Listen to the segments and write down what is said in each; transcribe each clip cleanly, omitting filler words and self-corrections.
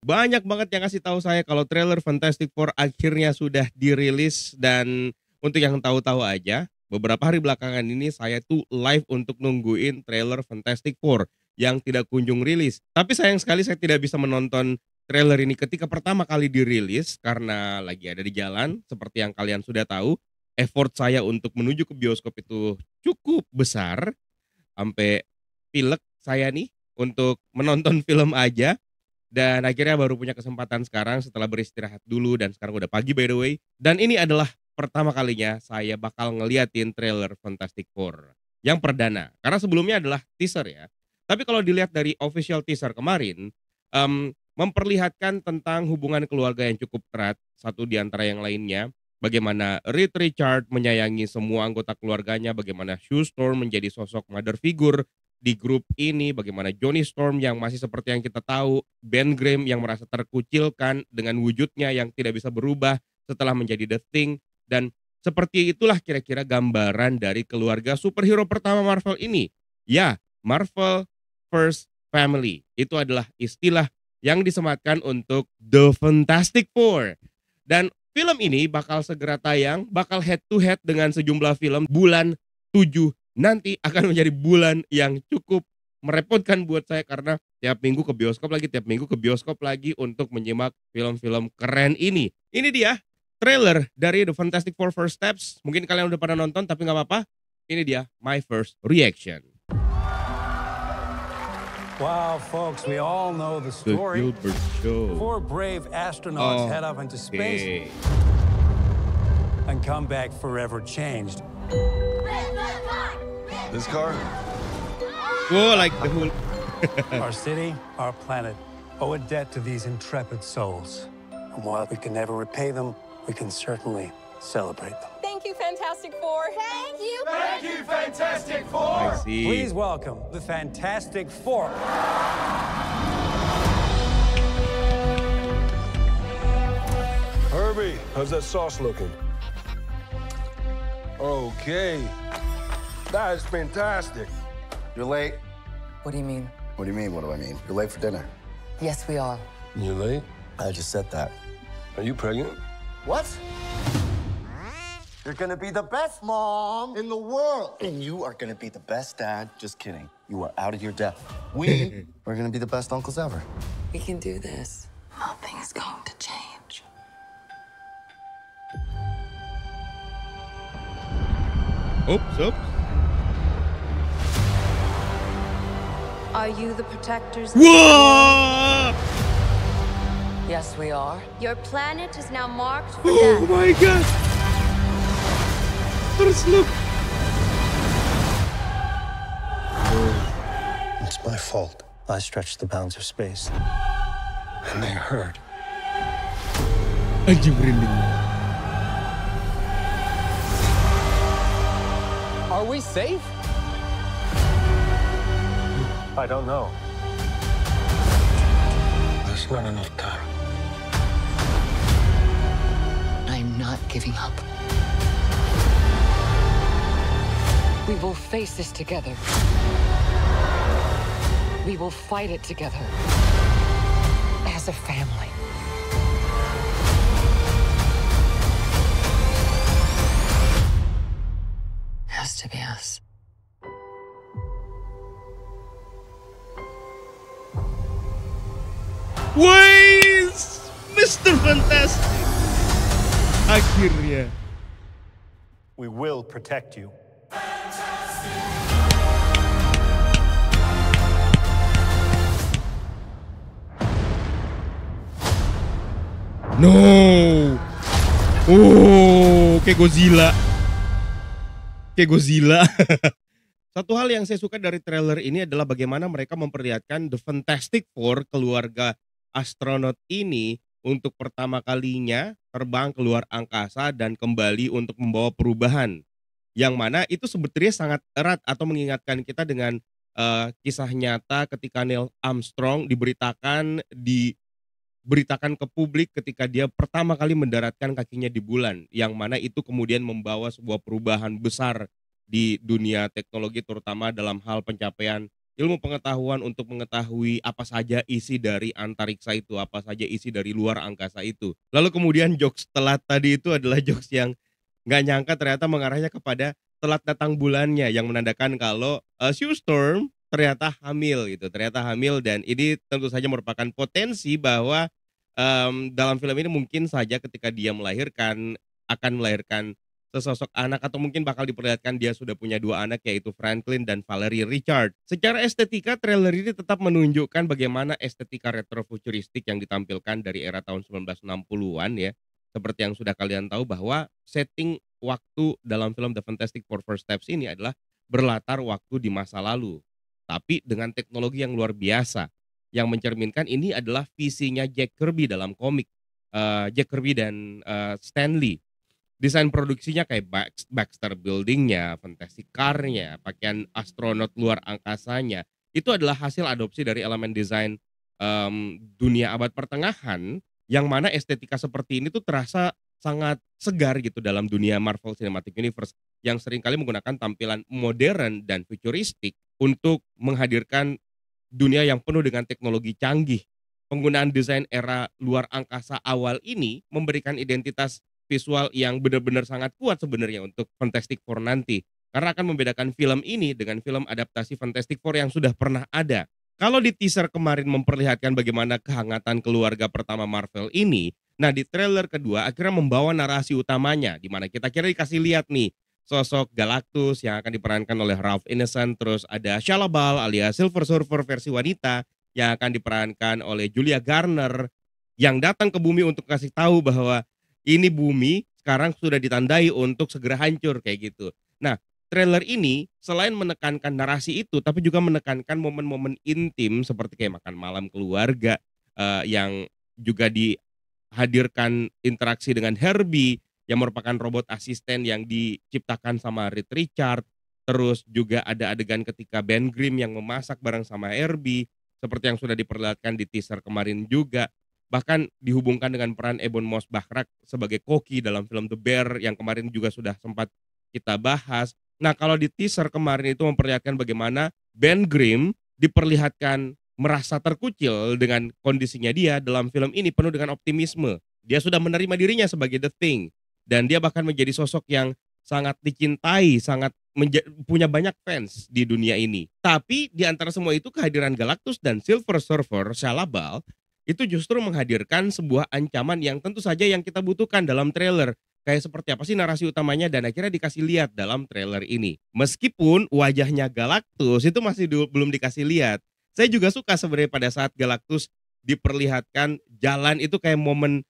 banyak banget yang ngasih tahu saya kalau trailer Fantastic Four akhirnya sudah dirilis dan untuk yang tahu-tahu aja, beberapa hari belakangan ini saya tuh live untuk nungguin trailer Fantastic Four yang tidak kunjung rilis. Tapi sayang sekali saya tidak bisa menonton trailer ini ketika pertama kali dirilis karena lagi ada di jalan seperti yang kalian sudah tahu. Effort saya untuk menuju ke bioskop itu cukup besar sampai pilek saya nih untuk menonton film aja dan akhirnya baru punya kesempatan sekarang setelah beristirahat dulu dan sekarang udah pagi by the way. Dan ini adalah pertama kalinya saya bakal ngeliatin trailer Fantastic Four yang perdana. Karena sebelumnya adalah teaser ya. Tapi kalau dilihat dari official teaser kemarin, memperlihatkan tentang hubungan keluarga yang cukup erat, satu di antara yang lainnya. Bagaimana Reed Richards menyayangi semua anggota keluarganya, bagaimana Sue Storm menjadi sosok mother figure di grup ini, bagaimana Johnny Storm yang masih seperti yang kita tahu, Ben Grimm yang merasa terkucilkan dengan wujudnya yang tidak bisa berubah setelah menjadi The Thing, dan seperti itulah kira-kira gambaran dari keluarga superhero pertama Marvel ini. Ya, Marvel First Family. Itu adalah istilah yang disematkan untuk The Fantastic Four. Dan film ini bakal segera tayang, bakal head to head dengan sejumlah film bulan 7 nanti akan menjadi bulan yang cukup merepotkan buat saya karena tiap minggu ke bioskop lagi untuk menyimak film-film keren ini. Ini dia trailer dari The Fantastic Four First Steps. Mungkin kalian udah pada nonton tapi nggak apa-apa. Ini dia my first reaction. Wow, folks, we all know the The story. Gilbert Show. 4 brave astronauts head off into space and come back forever changed. This car? Oh, like the whole. Our city, our planet, owe a debt to these intrepid souls. And while we can never repay them, we can certainly celebrate them. Thank you, Fantastic Four. Thank you. Thank you, Fantastic Four! I see. Please welcome the Fantastic Four. Herbie, how's that sauce looking? Okay. That is fantastic. You're late. What do you mean? What do you mean, what do I mean? You're late for dinner. Yes, we are. You late? I just said that. Are you pregnant? What? You're gonna be the best mom in the world. And you are gonna be the best dad. Just kidding. You are out of your depth. We are gonna be the best uncles ever. We can do this. Nothing's going to change. Oops. Are you the protectors? Whoa! Yes, we are. Your planet is now marked for Oh death. my god. First look. It's my fault. I stretched the bounds of space. And they hurt. Anjing merinding. Are we safe? I don't know. There's not enough time. I'm not giving up. We will face this together. We will fight it together. As a family. Has to be us. Wais, Mr. Fantastic. Akhirnya. We will protect you. No. Oh, kayak Godzilla. Satu hal yang saya suka dari trailer ini adalah bagaimana mereka memperlihatkan The Fantastic Four, keluarga astronot ini untuk pertama kalinya terbang keluar angkasa dan kembali untuk membawa perubahan. Yang mana itu sebetulnya sangat erat atau mengingatkan kita dengan kisah nyata ketika Neil Armstrong diberitakan ke publik ketika dia pertama kali mendaratkan kakinya di bulan. Yang mana itu kemudian membawa sebuah perubahan besar di dunia teknologi terutama dalam hal pencapaian ilmu pengetahuan untuk mengetahui apa saja isi dari antariksa itu, apa saja isi dari luar angkasa itu. Lalu kemudian jokes telat tadi itu adalah jokes yang nggak nyangka ternyata mengarahnya kepada telat datang bulannya yang menandakan kalau, Sue Storm ternyata hamil gitu, ternyata hamil dan ini tentu saja merupakan potensi bahwa, dalam film ini mungkin saja ketika dia melahirkan, akan melahirkan sesosok anak atau mungkin bakal diperlihatkan dia sudah punya 2 anak yaitu Franklin dan Valerie Richard. Secara estetika trailer ini tetap menunjukkan bagaimana estetika retrofuturistik yang ditampilkan dari era tahun 1960-an ya. Seperti yang sudah kalian tahu bahwa setting waktu dalam film The Fantastic Four First Steps ini adalah berlatar waktu di masa lalu. Tapi dengan teknologi yang luar biasa yang mencerminkan ini adalah visinya Jack Kirby dalam komik, Jack Kirby dan, Stan Lee. Desain produksinya kayak Baxter Building-nya, Fantastic Car-nya, pakaian astronot luar angkasanya, itu adalah hasil adopsi dari elemen desain, dunia abad pertengahan, yang mana estetika seperti ini tuh terasa sangat segar gitu dalam dunia Marvel Cinematic Universe, yang seringkali menggunakan tampilan modern dan futuristik untuk menghadirkan dunia yang penuh dengan teknologi canggih. Penggunaan desain era luar angkasa awal ini memberikan identitas visual yang benar-benar sangat kuat sebenarnya untuk Fantastic Four nanti. Karena akan membedakan film ini dengan film adaptasi Fantastic Four yang sudah pernah ada. Kalau di teaser kemarin memperlihatkan bagaimana kehangatan keluarga pertama Marvel ini, nah di trailer kedua akhirnya membawa narasi utamanya, di mana kita kira dikasih lihat nih sosok Galactus yang akan diperankan oleh Ralph Ineson, terus ada Shia LaBeouf alias Silver Surfer versi wanita yang akan diperankan oleh Julia Garner yang datang ke bumi untuk kasih tahu bahwa ini bumi sekarang sudah ditandai untuk segera hancur kayak gitu. Nah, trailer ini selain menekankan narasi itu, tapi juga menekankan momen-momen intim seperti kayak makan malam keluarga, yang juga dihadirkan interaksi dengan Herbie yang merupakan robot asisten yang diciptakan sama Reed Richard. Terus juga ada adegan ketika Ben Grimm yang memasak bareng sama Herbie, seperti yang sudah diperlihatkan di teaser kemarin juga. Bahkan dihubungkan dengan peran Ebon Moss-Bachrach sebagai Koki dalam film The Bear yang kemarin juga sudah sempat kita bahas. Nah, kalau di teaser kemarin itu memperlihatkan bagaimana Ben Grimm diperlihatkan merasa terkucil dengan kondisinya dia dalam film ini penuh dengan optimisme. Dia sudah menerima dirinya sebagai The Thing dan dia bahkan menjadi sosok yang sangat dicintai, sangat punya banyak fans di dunia ini. Tapi di antara semua itu kehadiran Galactus dan Silver Surfer Shia LaBeouf itu justru menghadirkan sebuah ancaman yang tentu saja yang kita butuhkan dalam trailer. Kayak seperti apa sih narasi utamanya dan akhirnya dikasih lihat dalam trailer ini. Meskipun wajahnya Galactus itu masih belum dikasih lihat. Saya juga suka sebenarnya pada saat Galactus diperlihatkan jalan itu kayak momen,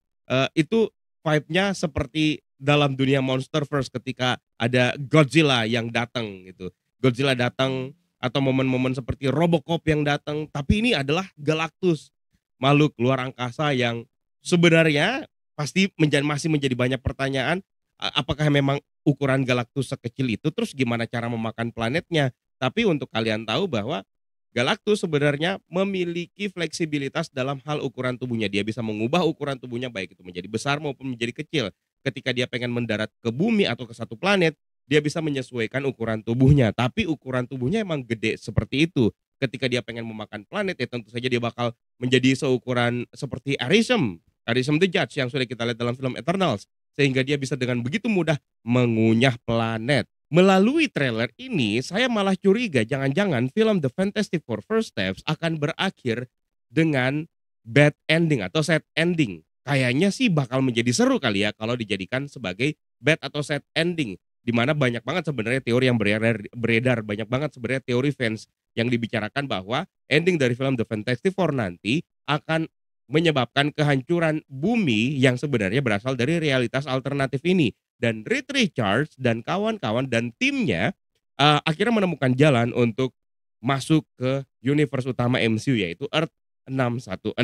itu vibe-nya seperti dalam dunia Monsterverse ketika ada Godzilla yang datang gitu. Godzilla datang atau momen-momen seperti Robocop yang datang, tapi ini adalah Galactus. Makhluk luar angkasa yang sebenarnya pasti masih menjadi banyak pertanyaan, apakah memang ukuran Galactus sekecil itu, terus gimana cara memakan planetnya. Tapi untuk kalian tahu bahwa Galactus sebenarnya memiliki fleksibilitas dalam hal ukuran tubuhnya. Dia bisa mengubah ukuran tubuhnya baik itu menjadi besar maupun menjadi kecil. Ketika dia pengen mendarat ke bumi atau ke satu planet, dia bisa menyesuaikan ukuran tubuhnya. Tapi ukuran tubuhnya emang gede seperti itu. Ketika dia pengen memakan planet ya tentu saja dia bakal menjadi seukuran seperti Arishem the Judge yang sudah kita lihat dalam film Eternals. Sehingga dia bisa dengan begitu mudah mengunyah planet. Melalui trailer ini saya malah curiga jangan-jangan film The Fantastic Four First Steps akan berakhir dengan bad ending atau sad ending. Kayaknya sih bakal menjadi seru kali ya kalau dijadikan sebagai bad atau sad ending. Di mana banyak banget sebenarnya teori yang beredar, banyak banget sebenarnya teori fans yang dibicarakan bahwa ending dari film The Fantastic Four nanti akan menyebabkan kehancuran bumi yang sebenarnya berasal dari realitas alternatif ini. Dan Reed Richards dan kawan-kawan dan timnya akhirnya menemukan jalan untuk masuk ke universe utama MCU yaitu Earth 616.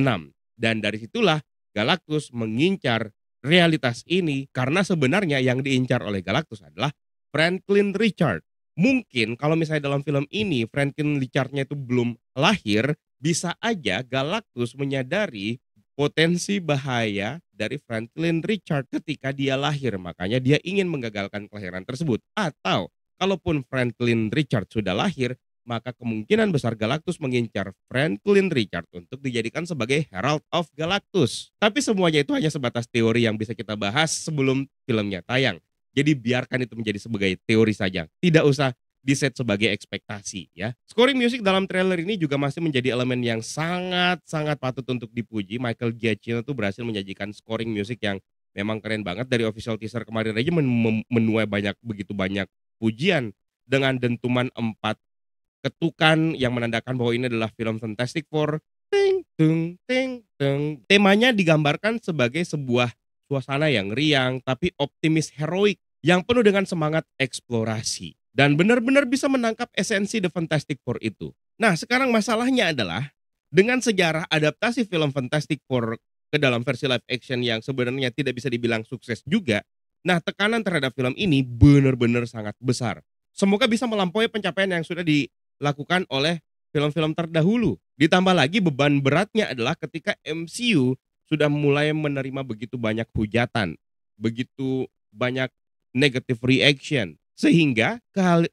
Dan dari situlah Galactus mengincar realitas ini karena sebenarnya yang diincar oleh Galactus adalah Franklin Richard. Mungkin kalau misalnya dalam film ini Franklin Richardnya itu belum lahir, bisa aja Galactus menyadari potensi bahaya dari Franklin Richard ketika dia lahir. Makanya dia ingin menggagalkan kelahiran tersebut. Atau kalaupun Franklin Richard sudah lahir, maka kemungkinan besar Galactus mengincar Franklin Richard untuk dijadikan sebagai Herald of Galactus. Tapi semuanya itu hanya sebatas teori yang bisa kita bahas sebelum filmnya tayang. Jadi biarkan itu menjadi sebagai teori saja. Tidak usah diset sebagai ekspektasi ya. Scoring musik dalam trailer ini juga masih menjadi elemen yang sangat-sangat patut untuk dipuji. Michael Giacchino tuh berhasil menyajikan scoring musik yang memang keren banget. Dari official teaser kemarin aja menuai begitu banyak pujian dengan dentuman 4 ketukan yang menandakan bahwa ini adalah film Fantastic Four. Ting, tung, ting, tung. Temanya digambarkan sebagai sebuah suasana yang riang tapi optimis heroik yang penuh dengan semangat eksplorasi dan benar-benar bisa menangkap esensi The Fantastic Four itu. Nah, sekarang masalahnya adalah dengan sejarah adaptasi film Fantastic Four ke dalam versi live action yang sebenarnya tidak bisa dibilang sukses juga. Nah, tekanan terhadap film ini benar-benar sangat besar. Semoga bisa melampaui pencapaian yang sudah dilakukan oleh film-film terdahulu. Ditambah lagi beban beratnya adalah ketika MCU sudah mulai menerima begitu banyak hujatan, begitu banyak negative reaction, sehingga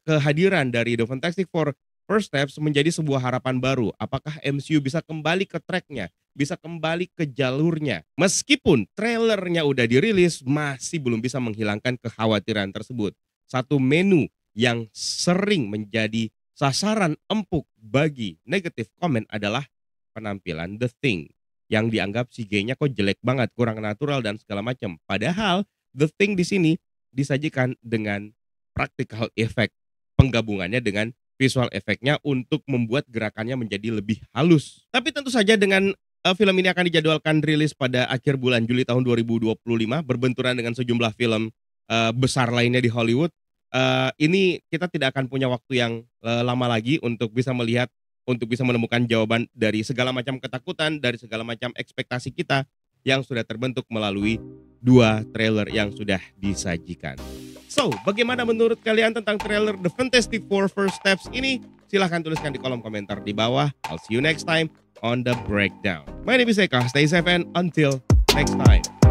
kehadiran dari The Fantastic Four First Steps menjadi sebuah harapan baru. Apakah MCU bisa kembali ke tracknya, bisa kembali ke jalurnya? Meskipun trailernya udah dirilis, masih belum bisa menghilangkan kekhawatiran tersebut. Satu menu yang sering menjadi sasaran empuk bagi negatif komen adalah penampilan The Thing. Yang dianggap CGI-nya kok jelek banget, kurang natural dan segala macam. Padahal The Thing di sini disajikan dengan practical effect, penggabungannya dengan visual efeknya untuk membuat gerakannya menjadi lebih halus. Tapi tentu saja dengan film ini akan dijadwalkan rilis pada akhir bulan Juli tahun 2025, berbenturan dengan sejumlah film besar lainnya di Hollywood. Ini kita tidak akan punya waktu yang lama lagi untuk bisa melihat, untuk bisa menemukan jawaban dari segala macam ketakutan, dari segala macam ekspektasi kita yang sudah terbentuk melalui 2 trailer yang sudah disajikan. So, bagaimana menurut kalian tentang trailer The Fantastic Four First Steps ini? Silahkan tuliskan di kolom komentar di bawah. I'll see you next time on The Breakdown. My name is Eka, stay safe and until next time.